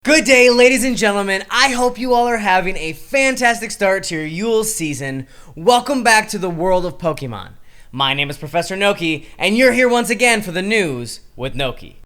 Good day, ladies and gentlemen. I hope you all are having a fantastic start to your Yule season. Welcome back to the world of Pokemon. My name is Professor Noki, and you're here once again for the news with Noki.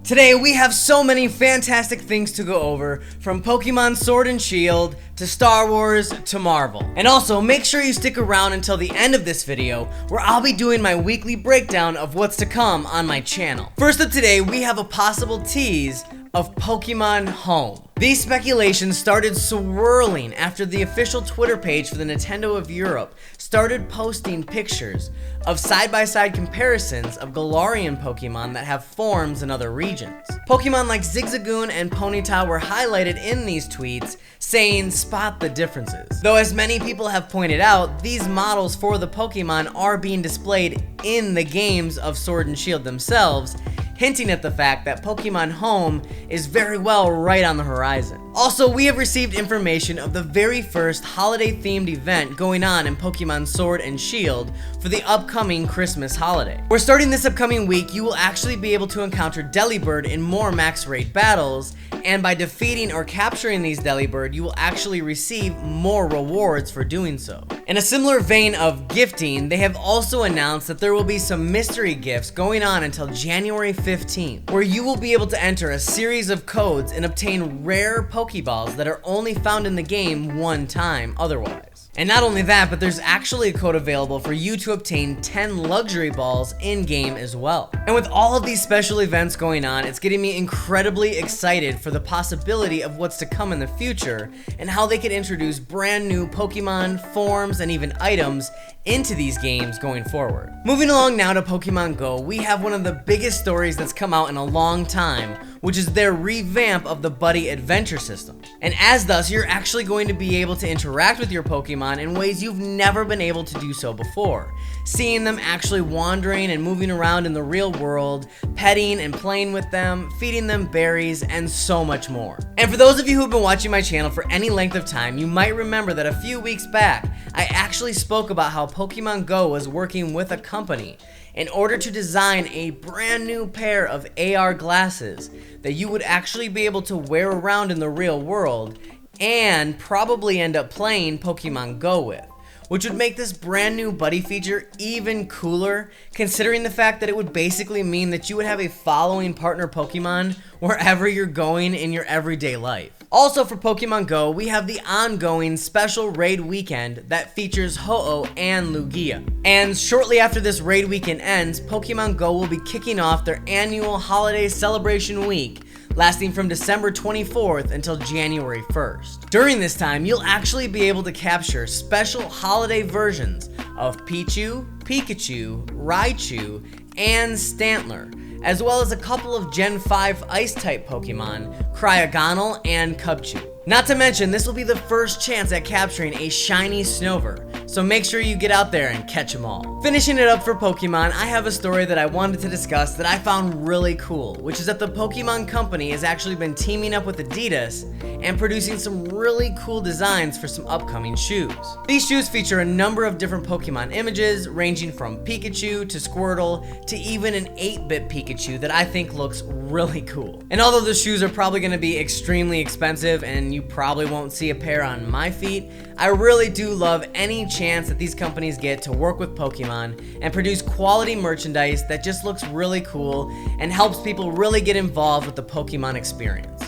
Today we have so many fantastic things to go over, from Pokemon Sword and Shield to Star Wars to Marvel. And also make sure you stick around until the end of this video, where I'll be doing my weekly breakdown of what's to come on my channel. First up today, we have a possible tease of Pokémon HOME. These speculations started swirling after the official Twitter page for the Nintendo of Europe started posting pictures of side-by-side comparisons of Galarian Pokemon that have forms in other regions. Pokemon like Zigzagoon and Ponyta were highlighted in these tweets, saying spot the differences. Though as many people have pointed out, these models for the Pokemon are being displayed in the games of Sword and Shield themselves, hinting at the fact that Pokemon HOME is very well right on the horizon. Also, we have received information of the very first holiday-themed event going on in Pokemon Sword and Shield for the upcoming Christmas holiday. We're starting this upcoming week, you will actually be able to encounter Delibird in more max raid battles, and by defeating or capturing these Delibird, you will actually receive more rewards for doing so. In a similar vein of gifting, they have also announced that there will be some mystery gifts going on until January 15th, where you will be able to enter a series of codes and obtain rare Pokeballs that are only found in the game one time otherwise. And not only that, but there's actually a code available for you to obtain 10 luxury balls in-game as well. And with all of these special events going on, it's getting me incredibly excited for the possibility of what's to come in the future and how they could introduce brand new Pokemon, forms, and even items into these games going forward. Moving along now to Pokemon GO, we have one of the biggest stories that's come out in a long time, which is their revamp of the Buddy Adventure system. And as thus, you're actually going to be able to interact with your Pokemon in ways you've never been able to do so before. Seeing them actually wandering and moving around in the real world, petting and playing with them, feeding them berries, and so much more. And for those of you who've been watching my channel for any length of time, you might remember that a few weeks back, I actually spoke about how Pokemon GO was working with a company in order to design a brand new pair of AR glasses that you would actually be able to wear around in the real world and probably end up playing Pokemon GO with, which would make this brand new buddy feature even cooler, considering the fact that it would basically mean that you would have a following partner Pokemon wherever you're going in your everyday life. Also for Pokemon GO, we have the ongoing special raid weekend that features Ho-Oh and Lugia. And shortly after this raid weekend ends, Pokemon GO will be kicking off their annual holiday celebration week, lasting from December 24th until January 1st. During this time, you'll actually be able to capture special holiday versions of Pichu, Pikachu, Raichu, and Stantler, as well as a couple of Gen 5 Ice-type Pokemon, Cryogonal and Cubchoo. Not to mention, this will be the first chance at capturing a shiny Snover, so make sure you get out there and catch them all. Finishing it up for Pokemon, I have a story that I wanted to discuss that I found really cool, which is that the Pokemon Company has actually been teaming up with Adidas and producing some really cool designs for some upcoming shoes. These shoes feature a number of different Pokemon images, ranging from Pikachu to Squirtle to even an 8-bit Pikachu that I think looks really cool. And although the shoes are probably going to be extremely expensive and you probably won't see a pair on my feet, I really do love any chance that these companies get to work with Pokemon and produce quality merchandise that just looks really cool and helps people really get involved with the Pokemon experience.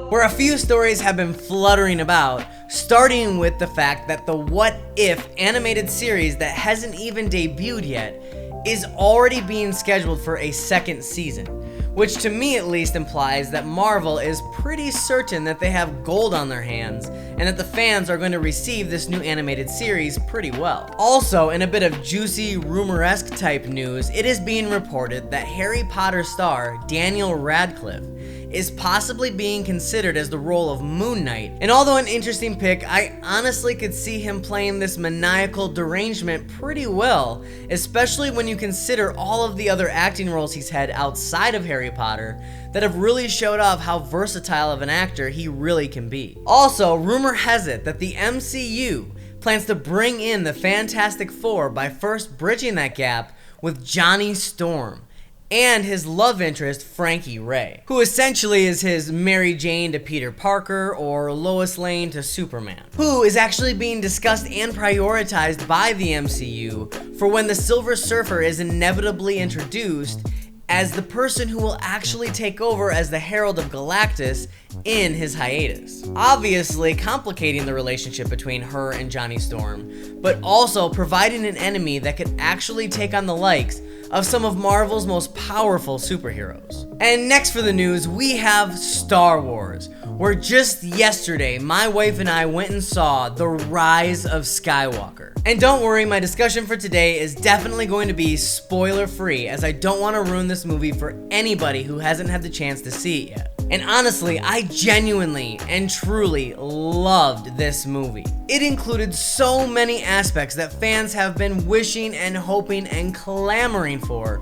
Where a few stories have been fluttering about, starting with the fact that the What If animated series that hasn't even debuted yet is already being scheduled for a second season, which to me at least implies that Marvel is pretty certain that they have gold on their hands and that the fans are going to receive this new animated series pretty well. Also, in a bit of juicy, rumor-esque type news, it is being reported that Harry Potter star Daniel Radcliffe is possibly being considered as the role of Moon Knight. And although an interesting pick, I honestly could see him playing this maniacal derangement pretty well, especially when you consider all of the other acting roles he's had outside of Harry Potter that have really showed off how versatile of an actor he really can be. Also, rumor has it that the MCU plans to bring in the Fantastic Four by first bridging that gap with Johnny Storm and his love interest, Frankie Ray, who essentially is his Mary Jane to Peter Parker or Lois Lane to Superman, who is actually being discussed and prioritized by the MCU for when the Silver Surfer is inevitably introduced as the person who will actually take over as the Herald of Galactus in his hiatus. Obviously complicating the relationship between her and Johnny Storm, but also providing an enemy that could actually take on the likes of some of Marvel's most powerful superheroes. And next for the news, we have Star Wars, where just yesterday, my wife and I went and saw The Rise of Skywalker. And don't worry, my discussion for today is definitely going to be spoiler-free, as I don't want to ruin this movie for anybody who hasn't had the chance to see it yet. And honestly, I genuinely and truly loved this movie. It included so many aspects that fans have been wishing and hoping and clamoring for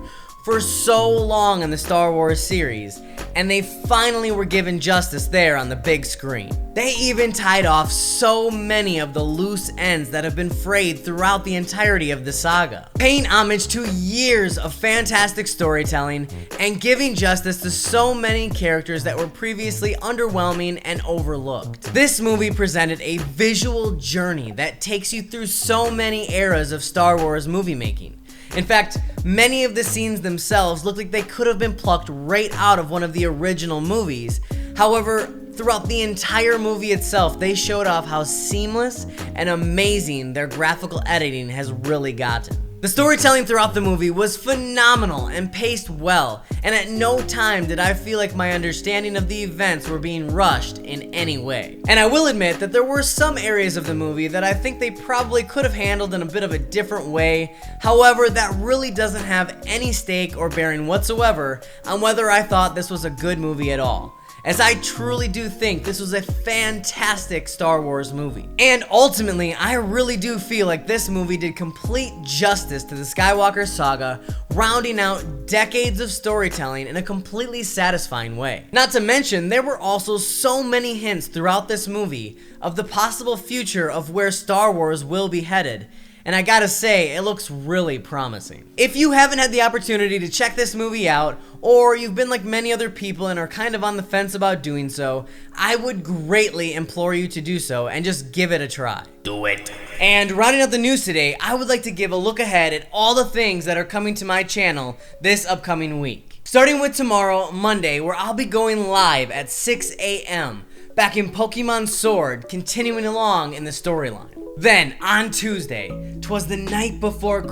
so long in the Star Wars series, and they finally were given justice there on the big screen. They even tied off so many of the loose ends that have been frayed throughout the entirety of the saga, paying homage to years of fantastic storytelling and giving justice to so many characters that were previously underwhelming and overlooked. This movie presented a visual journey that takes you through so many eras of Star Wars movie making. In fact, many of the scenes themselves look like they could have been plucked right out of one of the original movies. However, throughout the entire movie itself, they showed off how seamless and amazing their graphical editing has really gotten. The storytelling throughout the movie was phenomenal and paced well, and at no time did I feel like my understanding of the events were being rushed in any way. And I will admit that there were some areas of the movie that I think they probably could have handled in a bit of a different way. However, that really doesn't have any stake or bearing whatsoever on whether I thought this was a good movie at all, as I truly do think this was a fantastic Star Wars movie. And ultimately, I really do feel like this movie did complete justice to the Skywalker saga, rounding out decades of storytelling in a completely satisfying way. Not to mention, there were also so many hints throughout this movie of the possible future of where Star Wars will be headed. And I gotta say, it looks really promising. If you haven't had the opportunity to check this movie out, or you've been like many other people and are kind of on the fence about doing so, I would greatly implore you to do so and just give it a try. Do it. And rounding out the news today, I would like to give a look ahead at all the things that are coming to my channel this upcoming week. Starting with tomorrow, Monday, where I'll be going live at 6 a.m. back in Pokémon Sword, continuing along in the storyline. Then, on Tuesday, 'twas the night before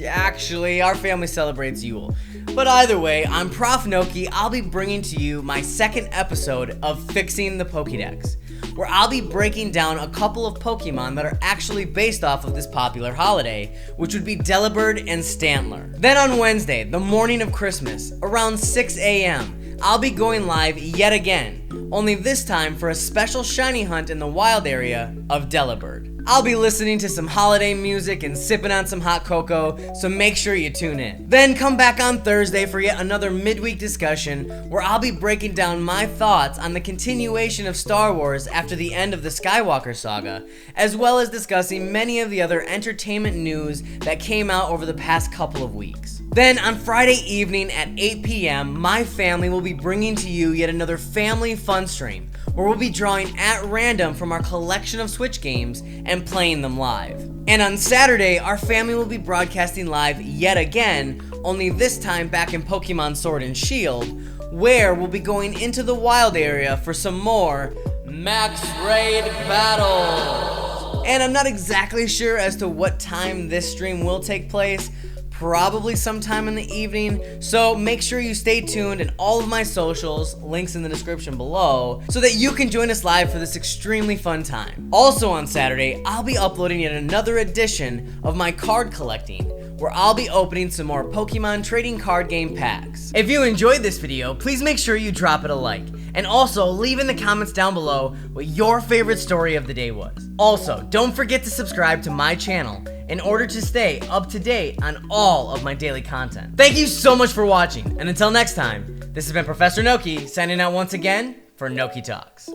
Actually, our family celebrates Yule. But either way, on ProfNoki, I'll be bringing to you my second episode of Fixing the Pokédex, where I'll be breaking down a couple of Pokemon that are actually based off of this popular holiday, which would be Delibird and Stantler. Then on Wednesday, the morning of Christmas, around 6 a.m., I'll be going live yet again, only this time for a special shiny hunt in the wild area of Delibird. I'll be listening to some holiday music and sipping on some hot cocoa, so make sure you tune in. Then come back on Thursday for yet another midweek discussion where I'll be breaking down my thoughts on the continuation of Star Wars after the end of the Skywalker saga, as well as discussing many of the other entertainment news that came out over the past couple of weeks. Then on Friday evening at 8 p.m., my family will be bringing to you yet another family fun stream, where we'll be drawing at random from our collection of Switch games and playing them live. And on Saturday, our family will be broadcasting live yet again, only this time back in Pokemon Sword and Shield, where we'll be going into the wild area for some more Max Raid battles. And I'm not exactly sure as to what time this stream will take place, probably sometime in the evening, so make sure you stay tuned in all of my socials, links in the description below, so that you can join us live for this extremely fun time. Also on Saturday, I'll be uploading yet another edition of my card collecting, where I'll be opening some more Pokemon trading card game packs. If you enjoyed this video, please make sure you drop it a like, and also leave in the comments down below what your favorite story of the day was. Also, don't forget to subscribe to my channel in order to stay up to date on all of my daily content. Thank you so much for watching, and until next time, this has been Professor Noki signing out once again for Noki Talks.